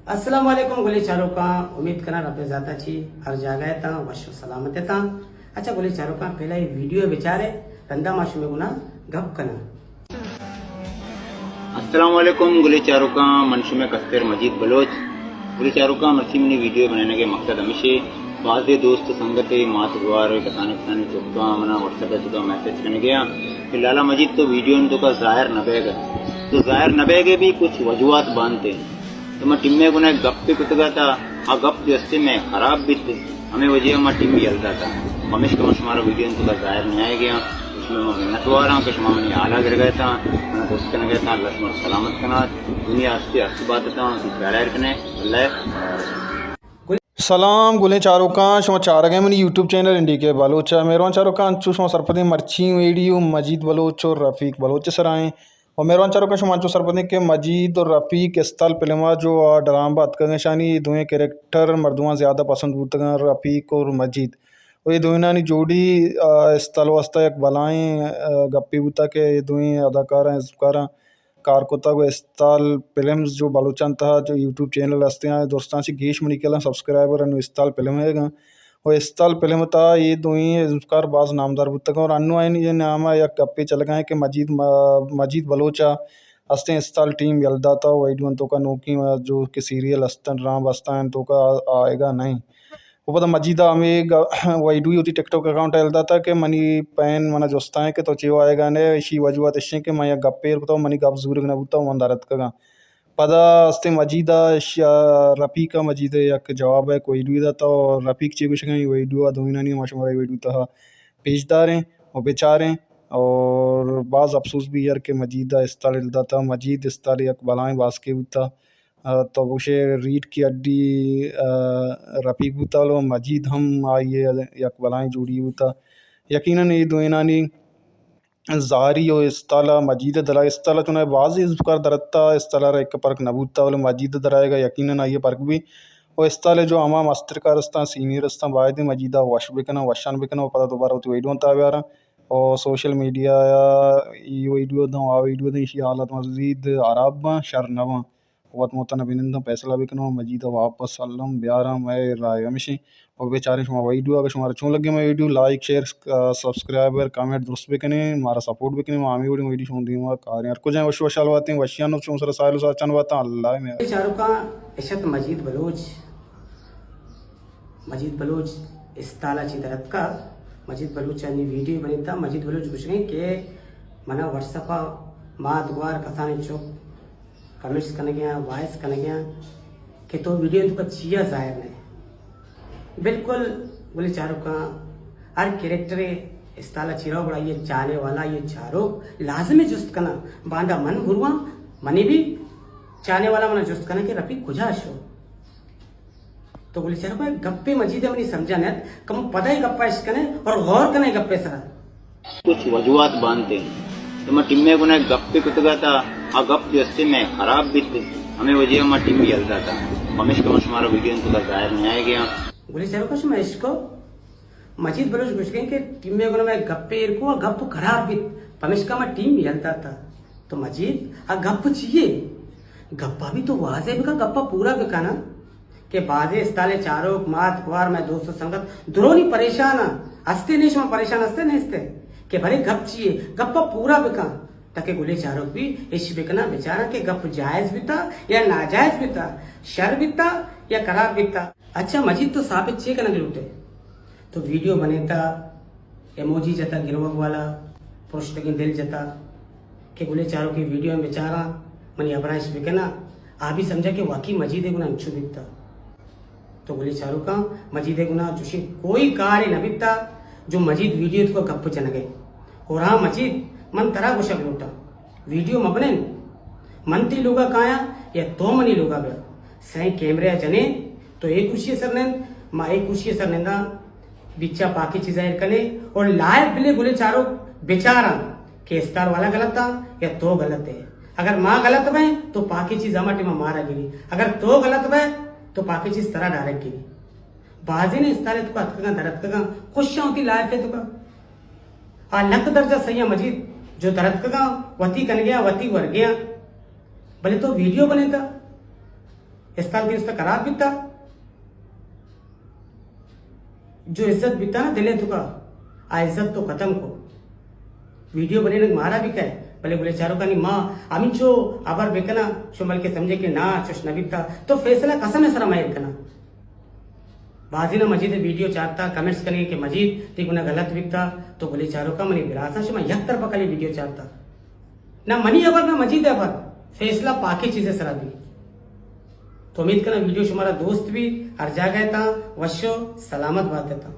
अस्सलाम वालेकुम गोली चारों का उम्मीद करना रब ज़ाता छी हर जगह ता वश सलामत ता। अच्छा गोली चारों का पहला ये वीडियो बेचारे रंदा माशू में गुना गप कना। अस्सलाम वालेकुम गुले चारुका मनशु में कस्तर मजीद बलोच गुले चारुका मर्सी में वीडियो बनाने के मकसद हमेशा बाज़ दोस्त संगत मातगवार कसानी चुका मना व्हाट्सएप चुका मैसेज करने गया फिर लाला मजीद तो वीडियो तो का ज़ाहिर नबेगा तो ज़ाहिर नबेगे भी कुछ वजूहत बांधते तो मैं टिम्मे गुना गप पे कुतगा था आ गप जस्ते में खराब भी थे हमें वजह मैं टिम भी हलता था हमेश का हमारा वीडियो तो का ज़ाहिर नहीं आ गया उसमें मैं नटवारा हूँ कशमा मैंने आला गिर गया था मैं दोस्त करने गया था अल्लाह से सलामत करना दुनिया अच्छी अच्छी बात था प्यार करने अल्लाह सलाम गुले चारुका शुमा चारगे मनी यूट्यूब चैनल इंडी के बलोच मेहरबान चारुका अंचू शुमा सरपति मर्ची वीडियो मजीद बलोच और रफ़ीक बलोच सराएँ और मेहरबान चारुका शुमा अंचू सरपति के मजीद और रफ़ीक इस्ताल फिल्मा जो ड्रामा बात करें शानी दोनों कैरेक्टर मर्दुआ ज़्यादा पसंद होते हैं रफ़ीक और मजीद और ये दोनों नानी जोड़ी इस्ताल वास्ता एक बलाएँ गप्पी बुता के ये दोनों अदाकार हैं कारकोता को इस्ताल फिल्म्स जो बलूचन था जो यूट्यूब चैनल हस्ते हैं दोस्तान से गेश मनी के सब्सक्राइबर अनु इस्ताल फिल्म है और इस्ताल फिल्म था ये दो ही कार बाज नामदार बुतक और अनु आइन ये नाम या कप्पे चल गए कि मजीद बलोचा हस्ते इस्ताल टीम यलदा था वही तो का नोकी जो कि सीरियल हस्तन राम हस्ता तो का आएगा नहीं वो पता मजीदा हमें वही डू होती टिकटॉक अकाउंट अलदा था कि मनी पैन मना जोस्ता है कि तो चेव आएगा ने इसी वजूहत इश्य कि मैं गप्पे तो मनी गप जूर न बुता मंदारत का पदा हस्ते मजीदा रफ़ीका मजीद एक जवाब है कोई डू था और रफ़ीक ची कुछ कहीं वही डू दोना नहीं मशवरा वही डू था पेशदार हैं और बेचारे और बाज़ अफसोस भी यार के मजीदा इस्ताल अलदा था मजीद इस्ताल एक बलाएँ बास के था तो उसे रीड की अड्डी रफ़ीक बुता लो मजीद हम आइए यक बलाएँ जुड़ी होता यकीनन ये दो नानी ज़ारी और इस्ताला मजीद दरा इस्ताला चुना बाज़ इसकार दरत्ता इस्ताला एक परक नबूता वाले मजीद दराएगा यकीनन आइए परक भी और इस्ताले जो अमा मस्तर का रस्ता सीनियर रस्ता वायद मजीदा वश बिकना वशान बिकना पता दोबारा होती वीडियो ताव्यारा और सोशल मीडिया ये वीडियो दो आ वीडियो दो इसी हालत मजीद अरब शर नवा वत मोतन अभिनंदन फैसला भी कनो मजीद वापस सल्लम ब्यारा मैं राय हमेशा और बेचारे शुमा वीडियो अगर शुमारा चूँ लगे मैं video like share subscriber comment दुरुस्त भी कने हमारा सपोर्ट भी कने आमी वीडियो शुं दीमा कार यार कुछ वश वशालवाते वशियान शुं सर साइल साचन वाता अल्लाह में चारुका इशत मजीद बलोच इस्ताला ची दरत का मजीद बलोच ने वीडियो बनी था मजीद बलोच कुछ नहीं के मना व्हाट्सएप मात गुआर कसाने चुप कमेंट्स करने गया वॉइस करने गया कि तो वीडियो तो चिया जाहिर नहीं बिल्कुल बोले चारों का हर कैरेक्टर इस्ताला चिरा बड़ा ये चाहने वाला ये चारों लाजमी जुस्त करना बांधा मन गुरुआ मनी भी चाहने वाला मना जुस्त करना कि रफ़ीक गुजाश हो तो बोले चारों का गप्पे मजीद है मनी समझा नहीं कम पता ही गप्पा इश्क कने और गौर करने गप्पे सरा कुछ वजूहत बांधते हैं तो मैं टिम्मे गुना गप पे कुतगा था आ गप जस्ते में खराब भी थे हमें वजह मैं टिम भी हलता था हमेश का हमारा वीडियो तो का ज़ाहिर नहीं आ गया बोले चारों का मैं इसको मजीद बलोच पूछ गए कि टीम में गुना मैं गप्पे को गप खराब भी पमेश का मैं टीम भी हलता था तो मजीद आ गप चाहिए गप्पा भी तो वाजे भी का गप्पा पूरा बिका ना के बाजे इस्ताले चारों मात कुआर में दोस्तों संगत दुरोनी परेशान हंसते नहीं शुमा परेशान हंसते नहीं हंसते कि भरे गप चाहिए गप्पा पूरा बिका ताकि गुले चारों भी इस बिकना बेचारा के गप जायज भी था या नाजायज भी था शर भी था या खराब भी था अच्छा मजीद तो साबित चाहिए कना लूटे तो वीडियो बने था एमोजी जता गिरवक वाला पुरुष की दिल जता कि गुले चारों की वीडियो में बेचारा मनी अपना इस बिकना आ भी समझा कि वाकई मजीद गुना अच्छू बिकता तो गुले चारों का मजीद गुना जोशी कोई कार्य न बिकता जो मजीद वीडियो को गप चन गए और हाँ मजीद मन तरा गुशक लूटा वीडियो मबने मन ती लोगा काया या तो मनी लोगा बे सही कैमरे जने तो एक कुर्सी सर ने माँ एक कुर्सी सर नेंदा बिच्चा पाकी चीजें कने और लाइव बिले गुले चारों बेचारा के इस्तार वाला गलत था या तो गलत है अगर माँ गलत है तो पाकी चीज अमटी में मारा गिरी अगर तो गलत है तो पाकी चीज तरह डायरेक्ट गिरी बाजी ने इस्ताले तुका अतका दरद का खुश होती लाइफ है तुका आ लक दर्जा सही मजीद जो दरद का वती कन गया वती वर गया भले तो वीडियो बने था इस्ताल की उसका खराब बीता जो इज्जत बीता ना दिले तुका आ इज्जत तो खत्म को वीडियो बने मारा भी क्या भले बोले चारों का नहीं माँ आमी जो आबार बेकना शो मल के समझे कि ना चुश नबीता तो फैसला कसम है सरा मायर कना बाजी ना मजीद वीडियो चाहता कमेंट्स करेंगे कि मजीद ठीक उन्हें गलत बिकता तो बोले चारों का मनी बिरासा शो मैं यक तरफ का वीडियो चाहता ना मनी अबर ना मजीद अबर फैसला पाकी चीजें सरा भी तो उम्मीद करना वीडियो हमारा दोस्त भी हर जगह था वशो सलामत बात देता